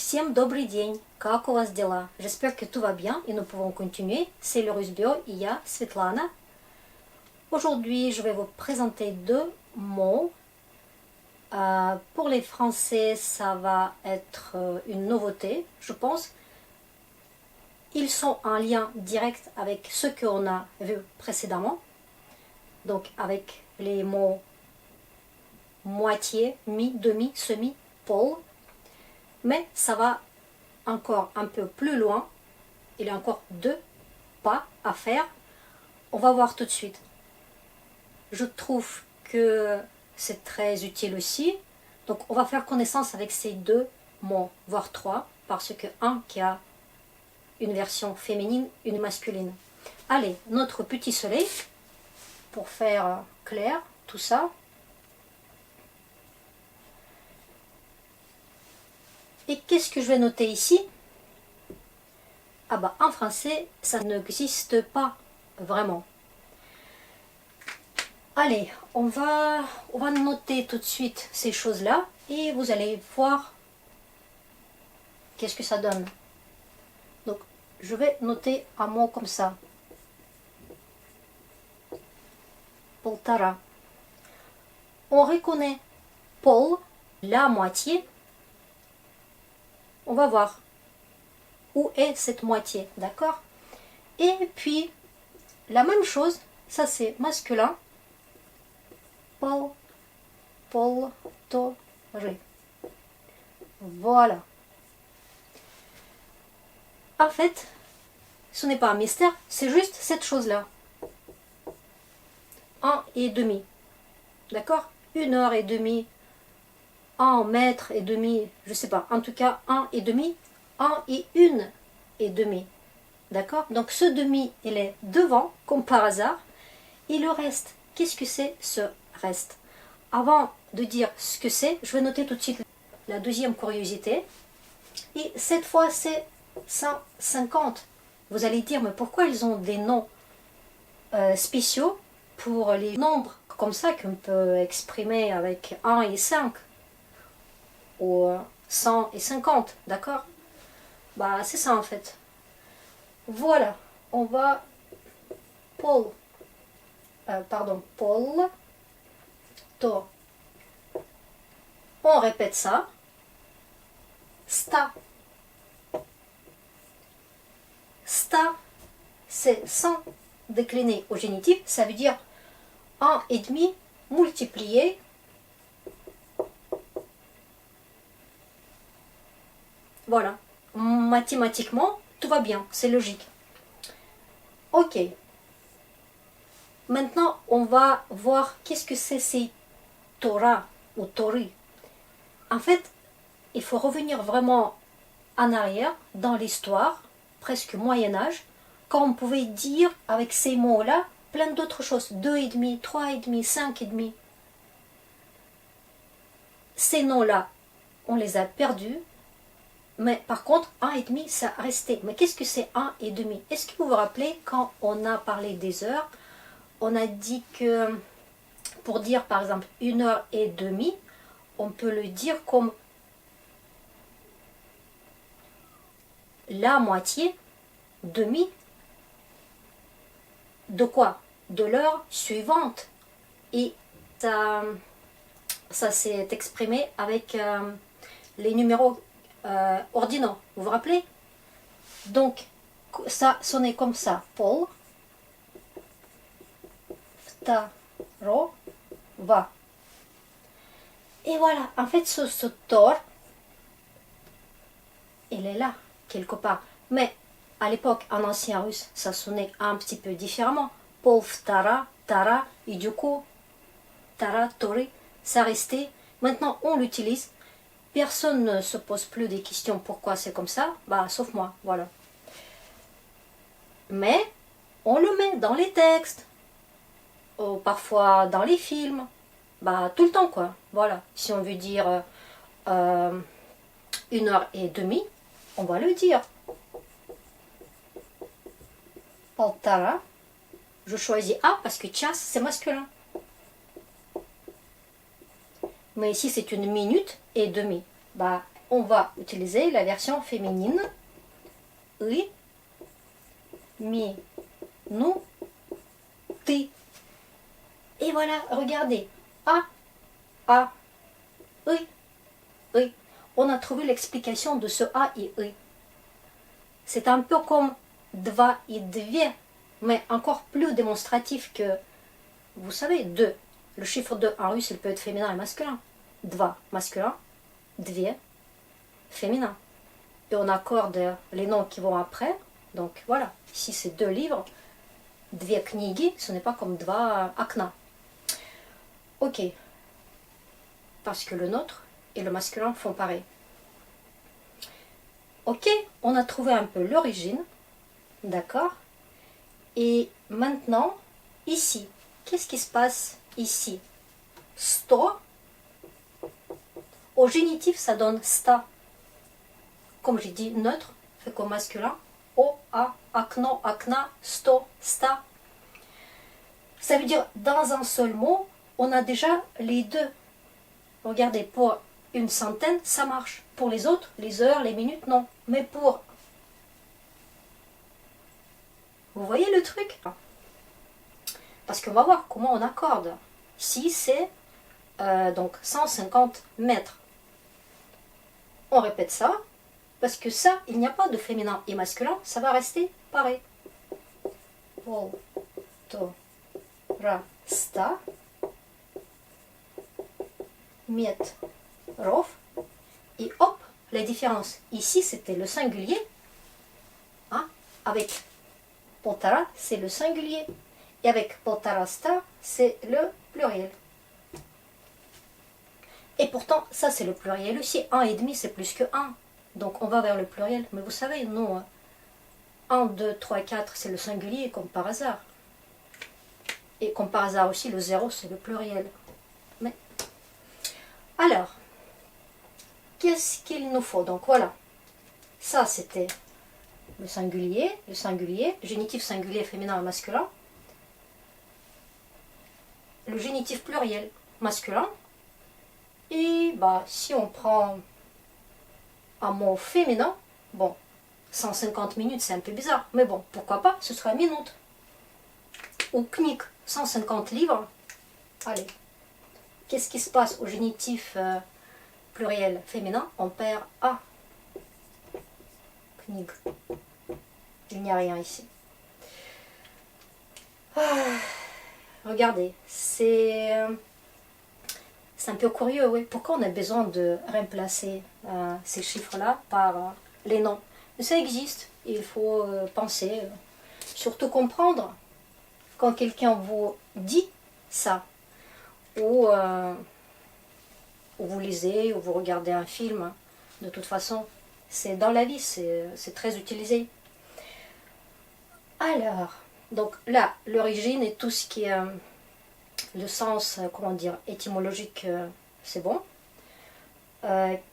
Всем добрый день, как у вас дела? J'espère que tout va bien et nous pouvons continuer. C'est le Russe Bio et я, Svetlana. Aujourd'hui, je vais vous présenter deux mots. Pour les Français, ça va être une nouveauté, je pense. Ils sont en lien direct avec ce qu'on a vu précédemment. Donc avec les mots moitié, mi, demi, semi, pôle. Mais ça va encore un peu plus loin. Il y a encore deux pas à faire. On va voir tout de suite. Je trouve que c'est très utile aussi. Donc on va faire connaissance avec ces deux mots, voire trois, parce que un qui a une version féminine, une masculine. Allez, notre petit soleil, pour faire clair tout ça. Et qu'est-ce que je vais noter ici? Ah bah en français, ça n'existe pas vraiment. Allez, on va noter tout de suite ces choses-là et vous allez voir qu'est-ce que ça donne. Donc, je vais noter un mot comme ça. Полтора. On reconnaît pôle, la moitié. On va voir où est cette moitié, d'accord? Et puis, la même chose, ça c'est masculin. Пол, полторы. Voilà. En fait, ce n'est pas un mystère, c'est juste cette chose-là. 1,5. D'accord? 1h30. 1 mètre et demi, je sais pas, en tout cas 1,5, 1 et 1,5. D'accord? Donc ce demi, il est devant, comme par hasard. Et le reste, qu'est-ce que c'est ce reste? Avant de dire ce que c'est, je vais noter tout de suite la deuxième curiosité. Et cette fois, c'est 150. Vous allez dire, mais pourquoi ils ont des noms spéciaux pour les nombres comme ça qu'on peut exprimer avec 1 et 5? Ou 100 et 50, d'accord? Bah c'est ça en fait. Voilà, on va pôle, to. On répète ça. Sta. Sta, c'est 100 décliné au génitif, ça veut dire 1,5 multiplié . Voilà, mathématiquement, tout va bien, c'est logique. Ok. Maintenant, on va voir qu'est-ce que c'est ces Torah ou Tori. En fait, il faut revenir vraiment en arrière dans l'histoire, presque Moyen-Âge, quand on pouvait dire avec ces mots-là plein d'autres choses. 2,5, 3,5, 5,5. Ces noms-là, on les a perdus. Mais par contre, 1,5, ça restait. Mais qu'est-ce que c'est 1,5? Est-ce que vous vous rappelez, quand on a parlé des heures, on a dit que pour dire par exemple 1h30, on peut le dire comme la moitié, demi, de quoi? De l'heure suivante. Et ça s'est exprimé avec les numéros ordinaux, vous vous rappelez? Donc, ça sonnait comme ça. Пол, второго. Et voilà, en fait, ce tor, il est là, quelque part. Mais à l'époque, en ancien russe, ça sonnait un petit peu différemment. Пол, втора, тара, et du coup, tara, tori, ça restait. Maintenant, on l'utilise. Personne ne se pose plus des questions pourquoi c'est comme ça, bah sauf moi, voilà. Mais on le met dans les textes, ou parfois dans les films, bah tout le temps quoi, voilà. Si on veut dire 1h30, on va le dire. Полтора, je choisis A parce que час c'est masculin. Mais ici c'est une minute et demie. Bah, on va utiliser la version féminine. Î, mi, nu, ti. Et voilà, regardez. A, î, î. On a trouvé l'explication de ce A et î. C'est un peu comme dva et dvie, mais encore plus démonstratif que, vous savez, deux. Le chiffre 2 en russe, il peut être féminin et masculin. Dva, masculin. Dvie, féminin. Et on accorde les noms qui vont après. Donc voilà, ici c'est deux livres. Dvie knigi, ce n'est pas comme dva akna. Ok. Parce que le nôtre et le masculin font pareil. Ok, on a trouvé un peu l'origine. D'accord. Et maintenant, ici, qu'est-ce qui se passe ici? Sto. Au génitif, ça donne sta. Comme j'ai dit, neutre, fait comme masculin. O, a, akno, akna, sto, sta. Ça veut dire, dans un seul mot, on a déjà les deux. Regardez, pour une centaine, ça marche. Pour les autres, les heures, les minutes, non. Mais pour... Vous voyez le truc? Parce qu'on va voir comment on accorde. Ici, c'est donc 150 mètres. On répète ça, parce que ça, il n'y a pas de féminin et masculin, ça va rester pareil. Pol, to, ra, sta, met, rov, et hop, la différence. Ici, c'était le singulier, hein, avec poltara, c'est le singulier, et avec poltarasta, c'est le pluriel. Et pourtant, ça c'est le pluriel aussi. 1,5 c'est plus que 1. Donc on va vers le pluriel. Mais vous savez, non. 1, 2, 3, 4 c'est le singulier comme par hasard. Et comme par hasard aussi, le 0 c'est le pluriel. Mais... Alors, qu'est-ce qu'il nous faut? Donc voilà. Ça c'était le singulier, génitif singulier féminin et masculin. Le génitif pluriel masculin. Et bah, si on prend un mot féminin, bon, 150 minutes, c'est un peu bizarre, mais bon, pourquoi pas, ce sera minute. Ou knik, 150 livres. Allez, qu'est-ce qui se passe au génitif pluriel féminin? On perd A. Knig. Il n'y a rien ici. Ah, regardez, c'est un peu curieux, oui. Pourquoi on a besoin de remplacer ces chiffres-là par les noms? Mais ça existe. Il faut penser, surtout comprendre quand quelqu'un vous dit ça, ou vous lisez, ou vous regardez un film. De toute façon, c'est dans la vie, c'est très utilisé. Alors, donc là, l'origine et tout ce qui est le sens, comment dire, étymologique, c'est bon.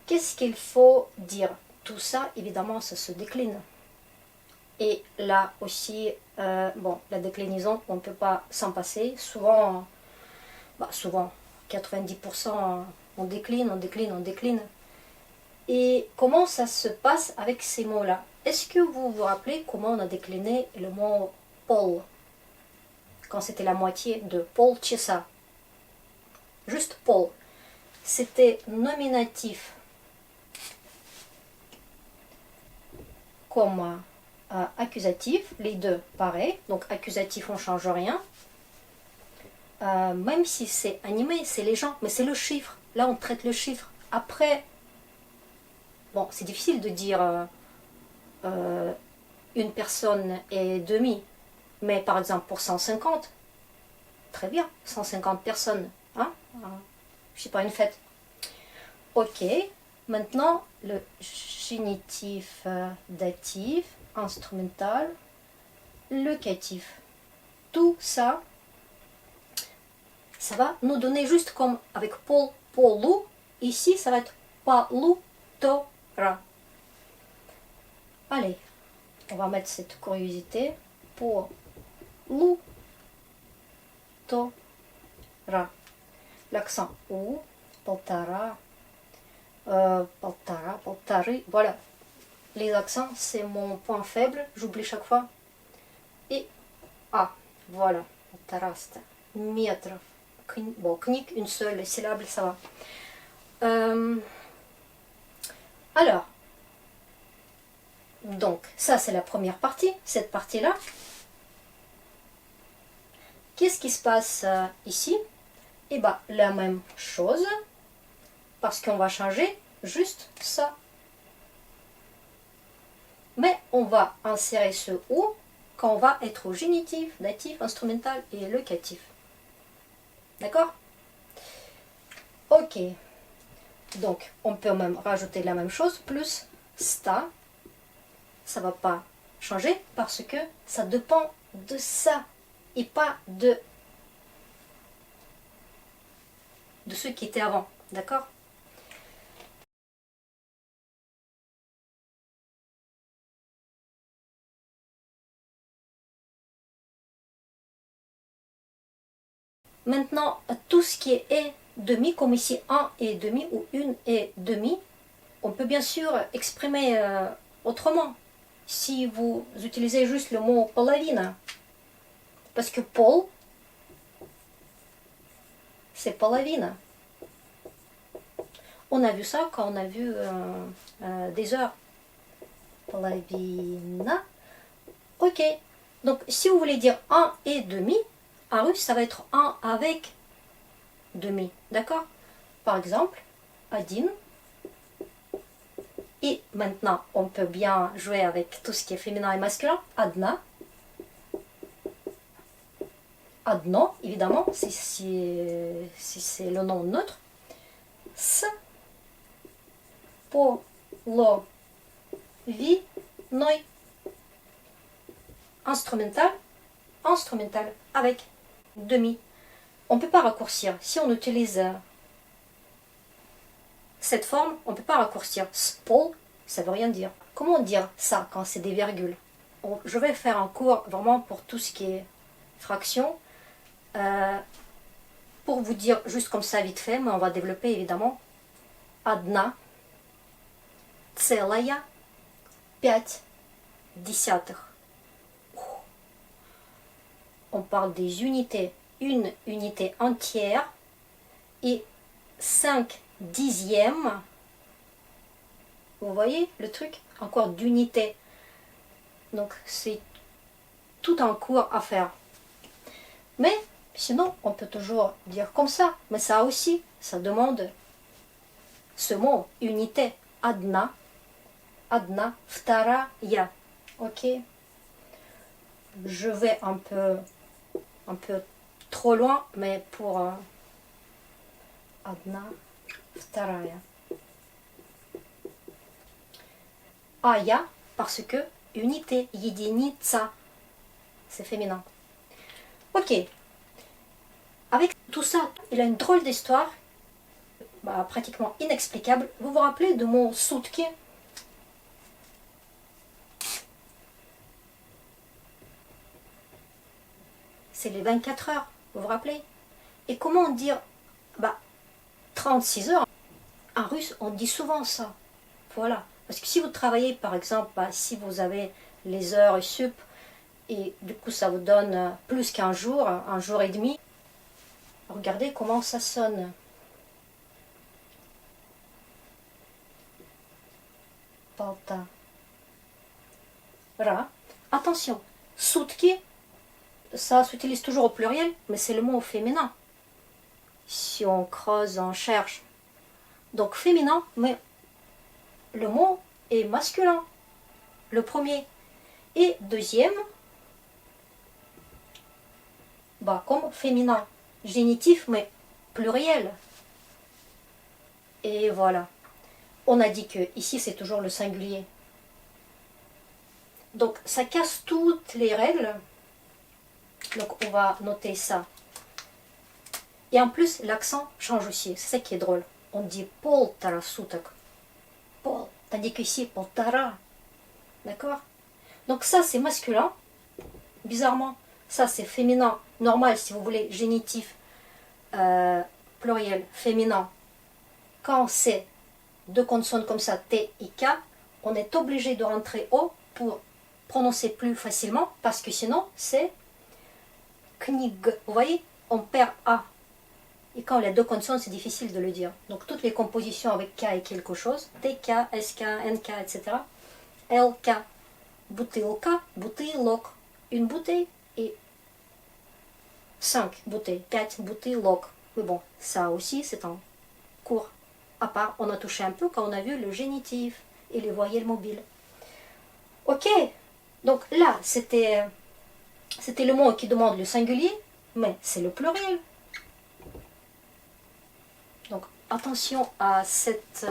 Qu'est-ce qu'il faut dire? Tout ça, évidemment, ça se décline. Et là aussi, bon, la déclinaison, on ne peut pas s'en passer. Souvent, 90%, on décline, on décline, on décline. Et comment ça se passe avec ces mots-là? Est-ce que vous vous rappelez comment on a décliné le mot Paul? Quand c'était la moitié de Paul Chesa. Juste Paul. C'était nominatif comme accusatif. Les deux pareil. Donc accusatif, on ne change rien. Même si c'est animé, c'est les gens. Mais c'est le chiffre. Là, on traite le chiffre. Après, bon, c'est difficile de dire une personne et demie. Mais par exemple, pour 150, très bien, 150 personnes. Hein? Je sais pas, une fête. Ok, maintenant le génitif datif, instrumental, locatif. Tout ça, ça va nous donner juste comme avec Paul, Paulou. Ici, ça va être Palu, Tora. Allez, on va mettre cette curiosité. Palu, Tora. L'accent ou, poltara, Полтора, полторы. Voilà. Les accents, c'est mon point faible. J'oublie chaque fois. Et A. Voilà. Полтораста. Метров. Bon, knik, une seule syllabe, ça va. Alors. Donc, ça, c'est la première partie. Cette partie-là. Qu'est-ce qui se passe ici? Eh bien, la même chose. Parce qu'on va changer juste ça. Mais on va insérer ce OU quand on va être au génitif, datif, instrumental et locatif. D'accord? Ok. Donc, on peut même rajouter la même chose, plus sta. Ça ne va pas changer parce que ça dépend de ça et pas de ce qui était avant. D'accord? Maintenant, tout ce qui est demi, comme ici un et demi ou une et demi, on peut bien sûr exprimer autrement. Si vous utilisez juste le mot половина, parce que pol, c'est половина. On a vu ça quand on a vu des heures. Половина. Ok. Donc, si vous voulez dire un et demi, en russe, ça va être un avec demi. D'accord? Par exemple, один. Et maintenant, on peut bien jouer avec tout ce qui est féminin et masculin. Одна. Одно, évidemment, si c'est le nom neutre. С половиной. Instrumental, instrumental, avec demi. On ne peut pas raccourcir. Si on utilise cette forme, on ne peut pas raccourcir. Spol, ça ne veut rien dire. Comment dire ça quand c'est des virgules? Je vais faire un cours vraiment pour tout ce qui est fraction. Pour vous dire juste comme ça vite fait, mais on va développer évidemment. Одна целая пять десятых. On parle des unités, une unité entière et 5 dixièmes. Vous voyez le truc? Encore d'unité. Donc c'est tout un cours à faire. Mais sinon, on peut toujours dire comme ça. Mais ça aussi, ça demande ce mot, unité. Одна, одна, вторая. Ok? Je vais un peu trop loin, mais pour одна, вторая. Ая, parce que unité, единица, c'est féminin. Ok. Avec tout ça, il a une drôle d'histoire, pratiquement inexplicable. Vous vous rappelez de mon soutki? C'est les 24 heures, vous vous rappelez? Et comment dire 36 heures? En russe, on dit souvent ça. Voilà. Parce que si vous travaillez, par exemple, si vous avez les heures et sup, et du coup ça vous donne plus qu'un jour, un jour et demi, regardez comment ça sonne. Полтора. Attention, sutki, ça s'utilise toujours au pluriel, mais c'est le mot au féminin. Si on creuse, on cherche. Donc féminin, mais le mot est masculin. Le premier. Et deuxième, comme féminin. Génitif, mais pluriel. Et voilà. On a dit que ici, c'est toujours le singulier. Donc, ça casse toutes les règles. Donc, on va noter ça. Et en plus, l'accent change aussi. C'est ça qui est drôle. On dit полтора суток. Пол. Tandis qu'ici, полтора. D'accord? Donc, ça, c'est masculin. Bizarrement, ça, c'est féminin. Normal, si vous voulez, génitif, pluriel, féminin. Quand c'est deux consonnes comme ça, T et K, on est obligé de rentrer O pour prononcer plus facilement, parce que sinon c'est knig. Vous voyez, on perd A. Et quand il y a deux consonnes, c'est difficile de le dire. Donc toutes les compositions avec K et quelque chose, TK, SK, NK, etc. LK, butylka, butylok, une bouteille et 5 bouteilles, 5 butylok. Mais bon, ça aussi c'est un cours à part. On a touché un peu quand on a vu le génitif et les voyelles mobiles. Ok, donc là c'était le mot qui demande le singulier, mais c'est le pluriel. Donc attention à cette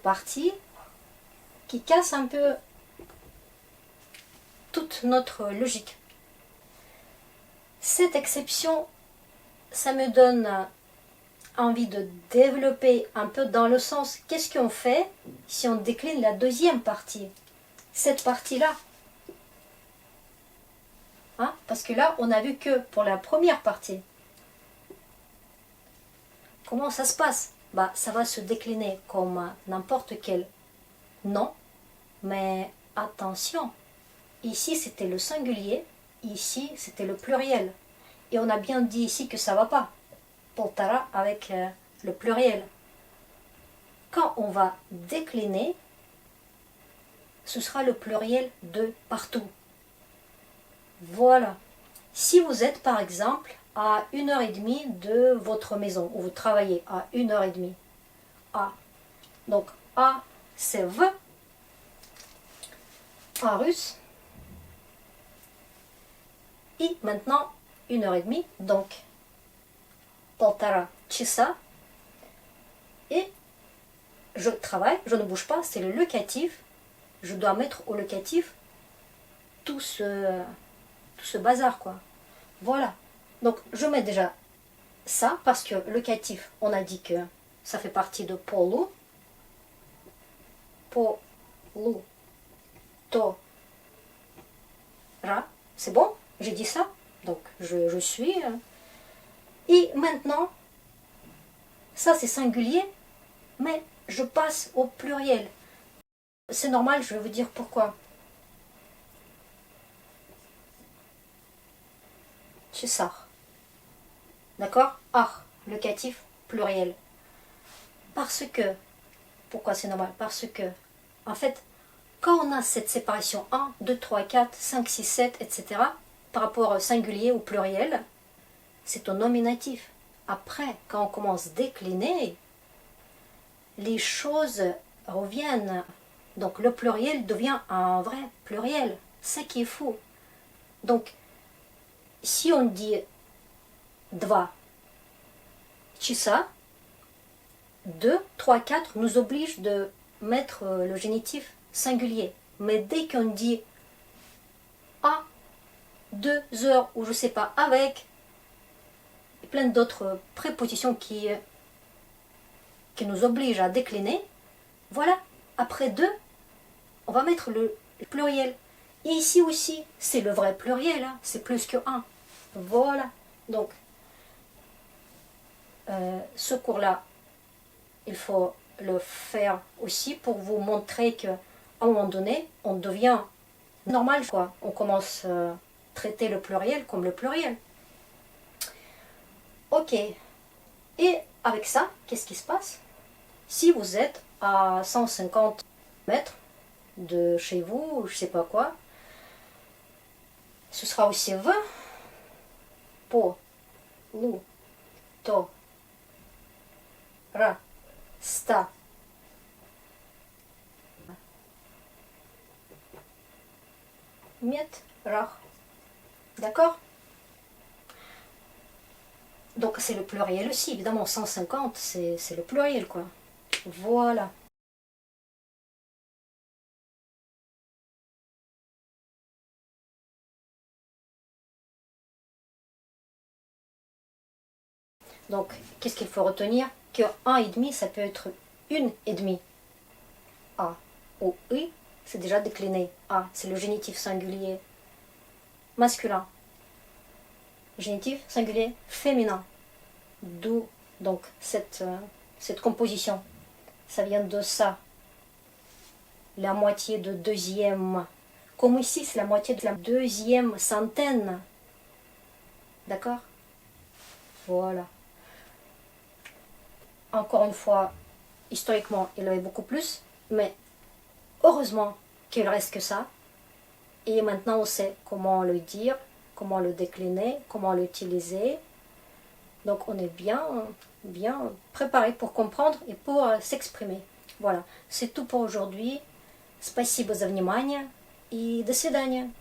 partie qui casse un peu toute notre logique. Cette exception, ça me donne envie de développer un peu dans le sens, qu'est-ce qu'on fait si on décline la deuxième partie, cette partie-là, hein? Parce que là, on a vu que pour la première partie. Comment ça se passe? Bah, ça va se décliner comme n'importe quel nom, mais attention, ici c'était le singulier, ici c'était le pluriel. Et on a bien dit ici que ça ne va pas. Poltara avec le pluriel. Quand on va décliner, ce sera le pluriel de partout. Voilà. Si vous êtes par exemple à 1h30 de votre maison, où vous travaillez à 1h30, A. Donc A c'est V, en russe. Et maintenant 1h30, donc полтора часа. Et je travaille, je ne bouge pas, c'est le locatif. Je dois mettre au locatif tout ce bazar, quoi. Voilà. Donc je mets déjà ça parce que locatif, on a dit que ça fait partie de полу. Полу. То. Ra. C'est bon? J'ai dit ça. Donc je suis. Et maintenant, ça c'est singulier, mais je passe au pluriel. C'est normal, je vais vous dire pourquoi. Часах. D'accord? Ach, locatif, pluriel. Parce que, pourquoi c'est normal? Parce que, en fait, quand on a cette séparation 1, 2, 3, 4, 5, 6, 7, etc., par rapport au singulier ou pluriel, c'est au nominatif. Après, quand on commence à décliner, les choses reviennent. Donc le pluriel devient un vrai pluriel. C'est ça qui est fou. Donc, si on dit 2 часа, 2, 3, 4 nous oblige de mettre le génitif singulier. Mais dès qu'on dit à 2 heures, ou je sais pas, avec, et plein d'autres prépositions qui nous obligent à décliner, voilà, après 2, on va mettre le pluriel. Et ici aussi, c'est le vrai pluriel, hein, c'est plus que 1. Voilà. Donc, ce cours-là, il faut le faire aussi pour vous montrer qu'à un moment donné, on devient normal, quoi. On commence à traiter le pluriel comme le pluriel. Ok. Et avec ça, qu'est-ce qui se passe? Si vous êtes à 150 mètres de chez vous, je sais pas quoi, ce sera aussi V, po, lu, to, ra, sta. Miet, rach. D'accord? Donc c'est le pluriel aussi, évidemment 150 c'est le pluriel, quoi. Voilà. Donc qu'est-ce qu'il faut retenir? Que 1,5 ça peut être 1,5. A ou I, c'est déjà décliné. A, c'est le génitif singulier masculin. Génitif singulier féminin. D'où donc cette cette composition. Ça vient de ça. La moitié de deuxième. Comme ici, c'est la moitié de la deuxième centaine. D'accord? Voilà. Encore une fois, historiquement, il y avait beaucoup plus, mais heureusement qu'il reste que ça. Et maintenant, on sait comment le dire, comment le décliner, comment l'utiliser. Donc, on est bien préparé pour comprendre et pour s'exprimer. Voilà, c'est tout pour aujourd'hui. Спасибо за внимание и до свидания.